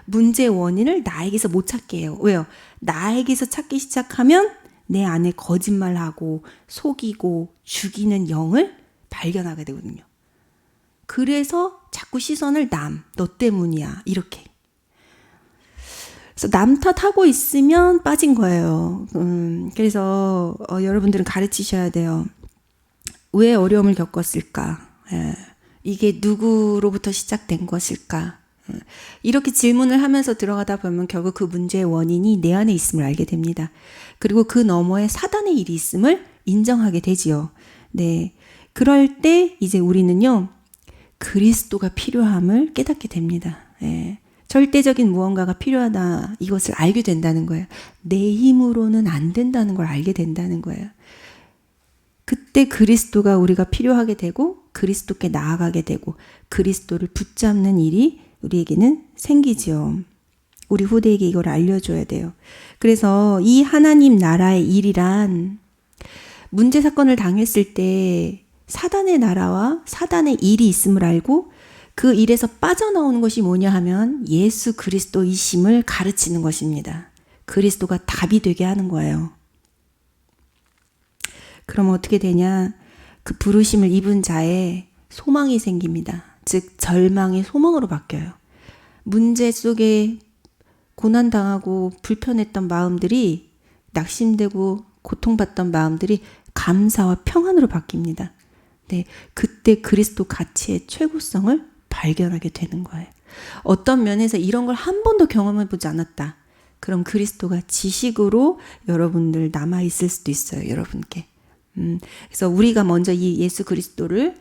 문제의 원인을 나에게서 못 찾게 해요. 왜요? 나에게서 찾기 시작하면 내 안에 거짓말하고 속이고 죽이는 영을 발견하게 되거든요. 그래서 자꾸 시선을 너 때문이야 이렇게. 그래서 남 탓하고 있으면 빠진 거예요. 그래서 여러분들은 가르치셔야 돼요. 왜 어려움을 겪었을까? 이게 누구로부터 시작된 것일까? 이렇게 질문을 하면서 들어가다 보면 결국 그 문제의 원인이 내 안에 있음을 알게 됩니다. 그리고 그 너머에 사단의 일이 있음을 인정하게 되지요. 네. 그럴 때 이제 우리는요, 그리스도가 필요함을 깨닫게 됩니다. 예. 절대적인 무언가가 필요하다. 이것을 알게 된다는 거예요. 내 힘으로는 안 된다는 걸 알게 된다는 거예요. 그때 그리스도가 우리가 필요하게 되고 그리스도께 나아가게 되고 그리스도를 붙잡는 일이 우리에게는 생기지요. 우리 후대에게 이걸 알려줘야 돼요. 그래서 이 하나님 나라의 일이란 문제 사건을 당했을 때 사단의 나라와 사단의 일이 있음을 알고 그 일에서 빠져나오는 것이 뭐냐 하면 예수 그리스도이심을 가르치는 것입니다. 그리스도가 답이 되게 하는 거예요. 그럼 어떻게 되냐? 그 부르심을 입은 자의 소망이 생깁니다. 즉 절망이 소망으로 바뀌어요. 문제 속에 고난당하고 불편했던 마음들이 낙심되고 고통받던 마음들이 감사와 평안으로 바뀝니다. 네, 그때 그리스도 가치의 최고성을 발견하게 되는 거예요. 어떤 면에서 이런 걸 한 번도 경험해보지 않았다. 그럼 그리스도가 지식으로 여러분들 남아있을 수도 있어요. 여러분께. 그래서 우리가 먼저 이 예수 그리스도를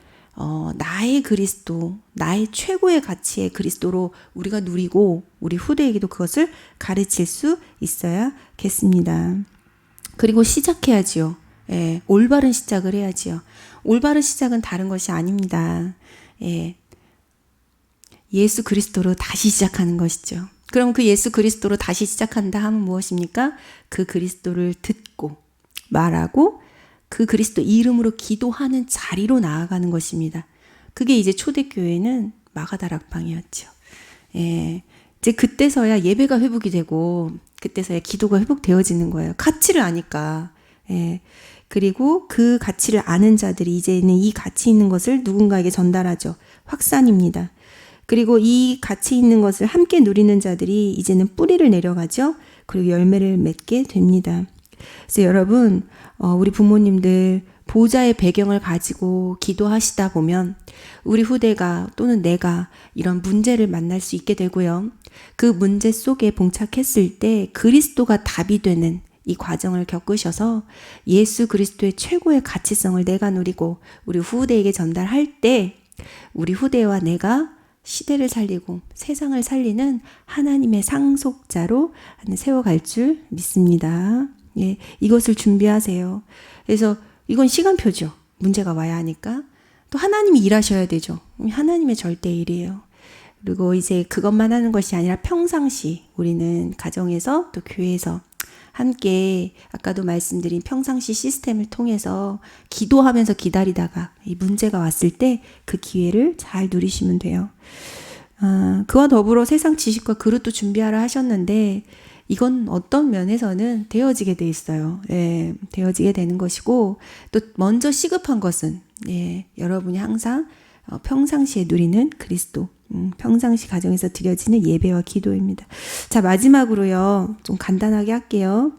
나의 그리스도, 나의 최고의 가치의 그리스도로 우리가 누리고 우리 후대에게도 그것을 가르칠 수 있어야겠습니다. 그리고 시작해야지요. 예, 올바른 시작을 해야지요. 올바른 시작은 다른 것이 아닙니다. 예, 예수 그리스도로 다시 시작하는 것이죠. 그럼 그 예수 그리스도로 다시 시작한다 하면 무엇입니까? 그 그리스도를 듣고 말하고 그 그리스도 이름으로 기도하는 자리로 나아가는 것입니다. 그게 이제 초대교회는 마가다락방이었죠. 예, 이제 그때서야 예배가 회복이 되고 그때서야 기도가 회복되어지는 거예요. 가치를 아니까. 예, 그리고 그 가치를 아는 자들이 이제는 이 가치 있는 것을 누군가에게 전달하죠. 확산입니다. 그리고 이 가치 있는 것을 함께 누리는 자들이 이제는 뿌리를 내려가죠. 그리고 열매를 맺게 됩니다. 그래서 여러분, 우리 부모님들 보좌의 배경을 가지고 기도하시다 보면 우리 후대가 또는 내가 이런 문제를 만날 수 있게 되고요. 그 문제 속에 봉착했을 때 그리스도가 답이 되는 이 과정을 겪으셔서 예수 그리스도의 최고의 가치성을 내가 누리고 우리 후대에게 전달할 때 우리 후대와 내가 시대를 살리고 세상을 살리는 하나님의 상속자로 세워갈 줄 믿습니다. 예, 이것을 준비하세요. 그래서 이건 시간표죠. 문제가 와야 하니까. 또 하나님이 일하셔야 되죠. 하나님의 절대 일이에요. 그리고 이제 그것만 하는 것이 아니라 평상시 우리는 가정에서 또 교회에서 함께 아까도 말씀드린 평상시 시스템을 통해서 기도하면서 기다리다가 이 문제가 왔을 때 그 기회를 잘 누리시면 돼요. 그와 더불어 세상 지식과 그릇도 준비하라 하셨는데 이건 어떤 면에서는 되어지게 돼 있어요. 예, 되어지게 되는 것이고 또 먼저 시급한 것은 여러분이 항상 평상시에 누리는 그리스도, 평상시 가정에서 드려지는 예배와 기도입니다. 자, 마지막으로요. 좀 간단하게 할게요.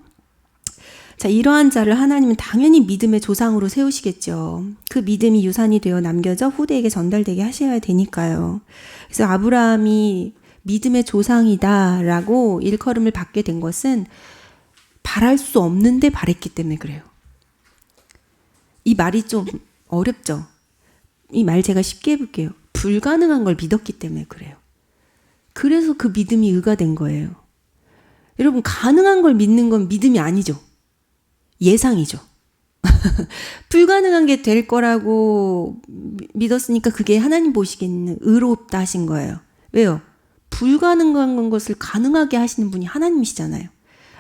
자, 이러한 자를 하나님은 당연히 믿음의 조상으로 세우시겠죠. 그 믿음이 유산이 되어 남겨져 후대에게 전달되게 하셔야 되니까요. 그래서 아브라함이 믿음의 조상이다라고 일컬음을 받게 된 것은 바랄 수 없는데 바랬기 때문에 그래요. 이 말이 좀 어렵죠? 이 말 제가 쉽게 해볼게요. 불가능한 걸 믿었기 때문에 그래요. 그래서 그 믿음이 의가 된 거예요. 여러분, 가능한 걸 믿는 건 믿음이 아니죠. 예상이죠. 불가능한 게 될 거라고 믿었으니까 그게 하나님 보시기에는 의롭다 하신 거예요. 왜요? 불가능한 것을 가능하게 하시는 분이 하나님이시잖아요.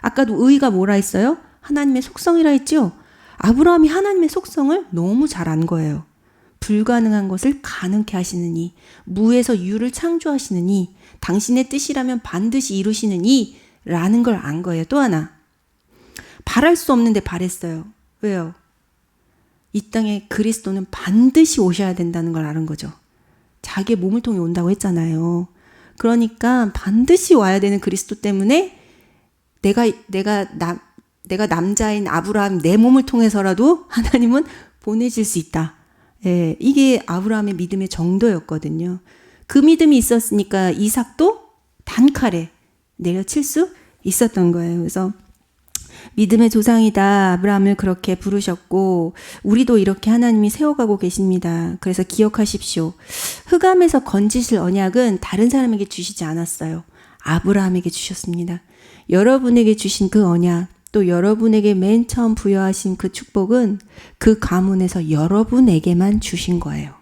아까도 의가 뭐라 했어요? 하나님의 속성이라 했죠? 아브라함이 하나님의 속성을 너무 잘 안 거예요. 불가능한 것을 가능케 하시는 이, 무에서 유를 창조하시는 이, 당신의 뜻이라면 반드시 이루시는 이 라는 걸 안 거예요. 또 하나, 바랄 수 없는데 바랬어요. 왜요? 이 땅에 그리스도는 반드시 오셔야 된다는 걸 아는 거죠. 자기의 몸을 통해 온다고 했잖아요. 그러니까 반드시 와야 되는 그리스도 때문에 내가 남자인 아브라함 내 몸을 통해서라도 하나님은 보내실 수 있다. 예, 이게 아브라함의 믿음의 정도였거든요. 그 믿음이 있었으니까 이삭도 단칼에 내려칠 수 있었던 거예요. 그래서 믿음의 조상이다. 아브라함을 그렇게 부르셨고 우리도 이렇게 하나님이 세워가고 계십니다. 그래서 기억하십시오. 흑암에서 건지실 언약은 다른 사람에게 주시지 않았어요. 아브라함에게 주셨습니다. 여러분에게 주신 그 언약, 또 여러분에게 맨 처음 부여하신 그 축복은 그 가문에서 여러분에게만 주신 거예요.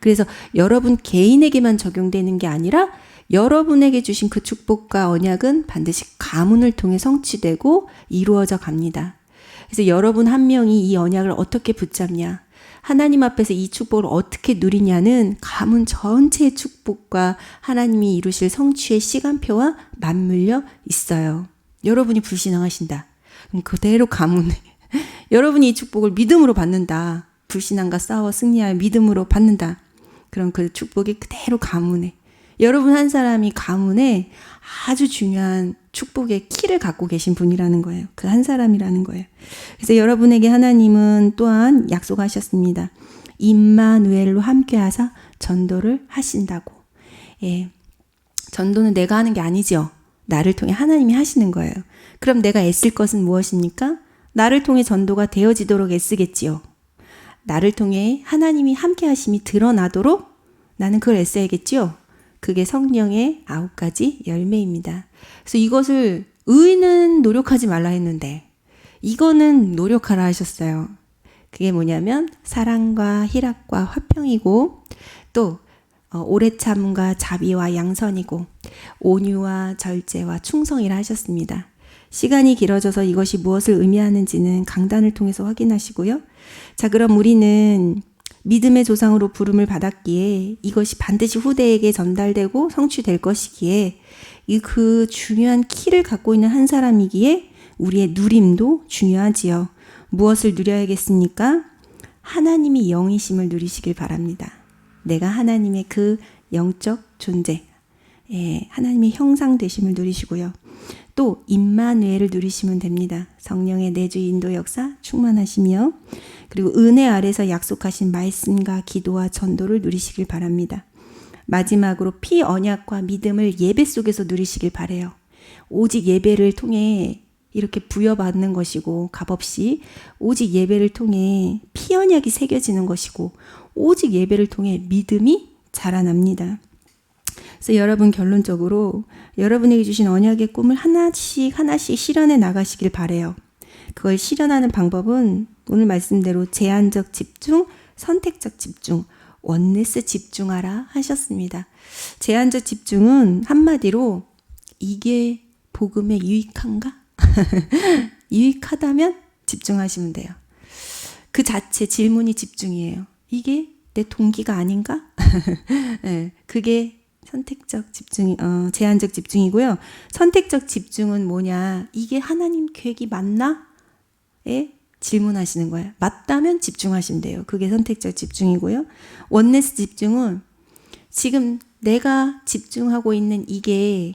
그래서 여러분 개인에게만 적용되는 게 아니라 여러분에게 주신 그 축복과 언약은 반드시 가문을 통해 성취되고 이루어져 갑니다. 그래서 여러분 한 명이 이 언약을 어떻게 붙잡냐, 하나님 앞에서 이 축복을 어떻게 누리냐는 가문 전체의 축복과 하나님이 이루실 성취의 시간표와 맞물려 있어요. 여러분이 불신앙하신다. 그럼 그대로 가문에 여러분이 이 축복을 믿음으로 받는다. 불신앙과 싸워 승리하여 믿음으로 받는다. 그럼 그 축복이 그대로 가문에, 여러분 한 사람이 가문에 아주 중요한 축복의 키를 갖고 계신 분이라는 거예요. 그 한 사람이라는 거예요. 그래서 여러분에게 하나님은 또한 약속하셨습니다. 임마누엘로 함께하사 전도를 하신다고. 예, 전도는 내가 하는 게 아니죠. 나를 통해 하나님이 하시는 거예요. 그럼 내가 애쓸 것은 무엇입니까? 나를 통해 전도가 되어지도록 애쓰겠지요. 나를 통해 하나님이 함께 하심이 드러나도록 나는 그걸 애써야겠지요. 그게 성령의 9가지 열매입니다. 그래서 이것을 의는 노력하지 말라 했는데 이거는 노력하라 하셨어요. 그게 뭐냐면 사랑과 희락과 화평이고 또 오래 참음과 자비와 양선이고 온유와 절제와 충성이라 하셨습니다. 시간이 길어져서 이것이 무엇을 의미하는지는 강단을 통해서 확인하시고요. 자, 그럼 우리는 믿음의 조상으로 부름을 받았기에 이것이 반드시 후대에게 전달되고 성취될 것이기에 그 중요한 키를 갖고 있는 한 사람이기에 우리의 누림도 중요하지요. 무엇을 누려야겠습니까? 하나님이 영이심을 누리시길 바랍니다. 내가 하나님의 그 영적 존재, 하나님의 형상 되심을 누리시고요. 또 임마누엘을 누리시면 됩니다. 성령의 내주 인도 역사 충만하시며 그리고 은혜 아래서 약속하신 말씀과 기도와 전도를 누리시길 바랍니다. 마지막으로 피 언약과 믿음을 예배 속에서 누리시길 바라요. 오직 예배를 통해 이렇게 부여받는 것이고 값없이 오직 예배를 통해 피 언약이 새겨지는 것이고 오직 예배를 통해 믿음이 자라납니다. 그래서 여러분 결론적으로 여러분에게 주신 언약의 꿈을 하나씩 실현해 나가시길 바라요. 그걸 실현하는 방법은 오늘 말씀대로 제한적 집중, 선택적 집중, 원네스 집중하라 하셨습니다. 제한적 집중은 한마디로 이게 복음에 유익한가? 유익하다면 집중하시면 돼요. 그 자체 질문이 집중이에요. 이게 내 동기가 아닌가? 네, 그게 선택적 집중이, 제한적 집중이고요. 선택적 집중은 뭐냐? 이게 하나님 계획이 맞나? 에 질문하시는 거예요. 맞다면 집중하시면 돼요. 그게 선택적 집중이고요. 원네스 집중은 지금 내가 집중하고 있는 이게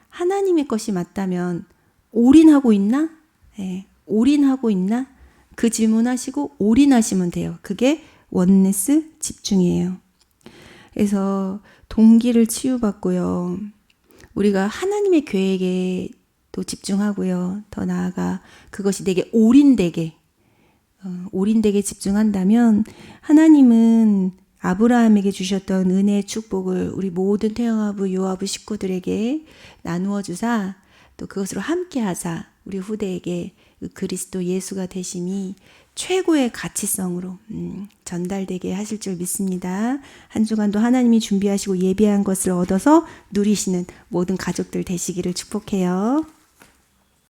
하나님의 것이 맞다면 올인하고 있나? 네, 올인하고 있나? 그 질문하시고 올인하시면 돼요. 그게 원네스 집중이에요. 그래서 동기를 치유받고요. 우리가 하나님의 계획에 또 집중하고요. 더 나아가 그것이 내게 올인되게 집중한다면 하나님은 아브라함에게 주셨던 은혜의 축복을 우리 모든 태영아부 요아부 식구들에게 나누어 주사 또 그것으로 함께 하사 우리 후대에게 그리스도 예수가 되심이 최고의 가치성으로 전달되게 하실 줄 믿습니다. 한 주간도 하나님이 준비하시고 예비한 것을 얻어서 누리시는 모든 가족들 되시기를 축복해요.